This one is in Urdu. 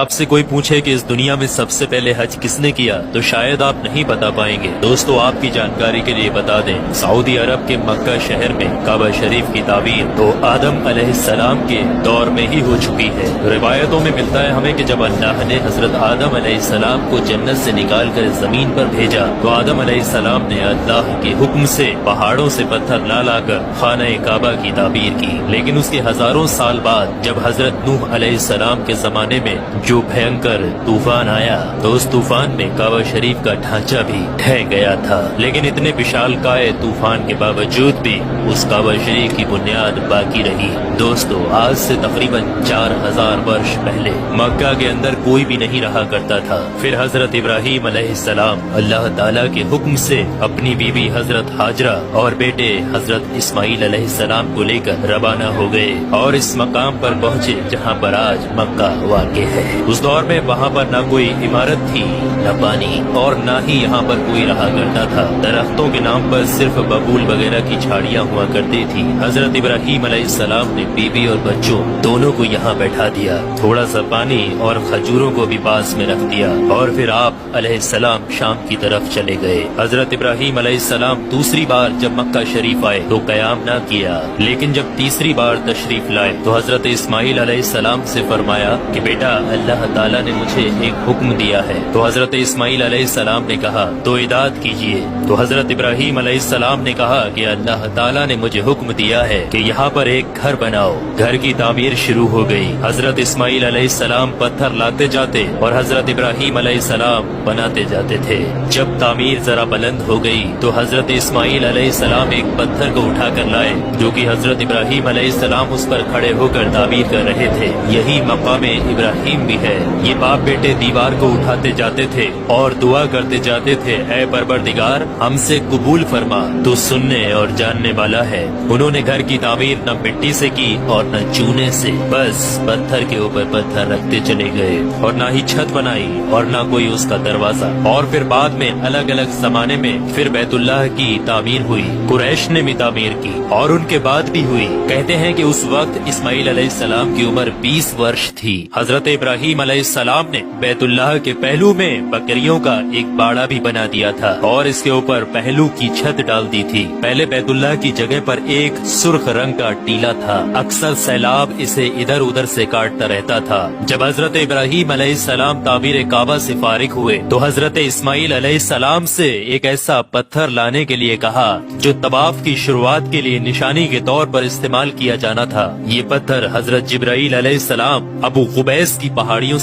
آپ سے کوئی پوچھے کہ اس دنیا میں سب سے پہلے حج کس نے کیا تو شاید آپ نہیں بتا پائیں گے۔ دوستو آپ کی جانکاری کے لیے بتا دیں، سعودی عرب کے مکہ شہر میں کعبہ شریف کی تعمیر تو آدم علیہ السلام کے دور میں ہی ہو چکی ہے۔ روایتوں میں ملتا ہے ہمیں کہ جب اللہ نے حضرت آدم علیہ السلام کو جنت سے نکال کر زمین پر بھیجا تو آدم علیہ السلام نے اللہ کے حکم سے پہاڑوں سے پتھر لا کر خانہ کعبہ کی تعمیر کی، لیکن اس کے ہزاروں سال بعد جب حضرت نوح علیہ السلام کے زمانے میں جو بھینکر طوفان آیا تو اس طوفان میں کعبہ شریف کا ڈھانچہ بھی ڈھہ گیا تھا، لیکن اتنے وشال کائے طوفان کے باوجود بھی اس کعبہ شریف کی بنیاد باقی رہی۔ دوستو آج سے تقریباً 4000 برس پہلے مکہ کے اندر کوئی بھی نہیں رہا کرتا تھا، پھر حضرت ابراہیم علیہ السلام اللہ تعالیٰ کے حکم سے اپنی بیوی حضرت ہاجرہ اور بیٹے حضرت اسماعیل علیہ السلام کو لے کر روانہ ہو گئے اور اس مقام پر پہنچے جہاں پر آج مکہ واقع ہے۔ اس دور میں وہاں پر نہ کوئی عمارت تھی، نہ پانی، اور نہ ہی یہاں پر کوئی رہا کرتا تھا۔ درختوں کے نام پر صرف ببول وغیرہ کی جھاڑیاں ہوا کرتی تھی۔ حضرت ابراہیم علیہ السلام نے بیوی اور بچوں دونوں کو یہاں بیٹھا دیا، تھوڑا سا پانی اور کھجوروں کو بھی پاس میں رکھ دیا، اور پھر آپ علیہ السلام شام کی طرف چلے گئے۔ حضرت ابراہیم علیہ السلام دوسری بار جب مکہ شریف آئے تو قیام نہ کیا، لیکن جب تیسری بار تشریف لائے تو حضرت اسماعیل علیہ السلام سے فرمایا کہ بیٹا اللہ تعالیٰ نے مجھے ایک حکم دیا ہے۔ تو حضرت اسماعیل علیہ السلام نے کہا تو اطاعت کیجیے۔ تو حضرت ابراہیم علیہ السلام نے کہا کہ اللہ تعالیٰ نے مجھے حکم دیا ہے کہ یہاں پر ایک گھر بناؤ۔ گھر کی تعمیر شروع ہو گئی۔ حضرت اسماعیل علیہ السلام پتھر لاتے جاتے اور حضرت ابراہیم علیہ السلام بناتے جاتے تھے۔ جب تعمیر ذرا بلند ہو گئی تو حضرت اسماعیل علیہ السلام ایک پتھر کو اٹھا کر لائے جو کہ حضرت ابراہیم علیہ السلام اس پر کھڑے ہو کر تعمیر کر رہے تھے۔ یہی مقام ابراہیم بھی ہے۔ یہ باپ بیٹے دیوار کو اٹھاتے جاتے تھے اور دعا کرتے جاتے تھے، اے پروردگار ہم سے قبول فرما، تو سننے اور جاننے والا ہے۔ انہوں نے گھر کی تعمیر نہ مٹی سے کی اور نہ چونے سے، بس پتھر کے اوپر پتھر رکھتے چلے گئے، اور نہ ہی چھت بنائی اور نہ کوئی اس کا دروازہ۔ اور پھر بعد میں الگ الگ زمانے میں پھر بیت اللہ کی تعمیر ہوئی، قریش نے بھی تعمیر کی اور ان کے بعد بھی ہوئی۔ کہتے ہیں کہ اس وقت اسماعیل علیہ السلام کی عمر 20 ورش تھی۔ حضرت ابراہیم علیہ السلام نے بیت اللہ کے پہلو میں بکریوں کا ایک باڑا بھی بنا دیا تھا اور اس کے اوپر پہلو کی چھت ڈال دی تھی۔ پہلے بیت اللہ کی جگہ پر ایک سرخ رنگ کا ٹیلا تھا، اکثر سیلاب اسے ادھر ادھر سے کاٹتا رہتا تھا۔ جب حضرت ابراہیم علیہ السلام تعمیر کعبہ سے فارغ ہوئے تو حضرت اسماعیل علیہ السلام سے ایک ایسا پتھر لانے کے لیے کہا جو طواف کی شروعات کے لیے نشانی کے طور پر استعمال کیا جانا تھا۔ یہ پتھر حضرت جبرائیل علیہ السلام ابو قبیس کی پہاڑیوں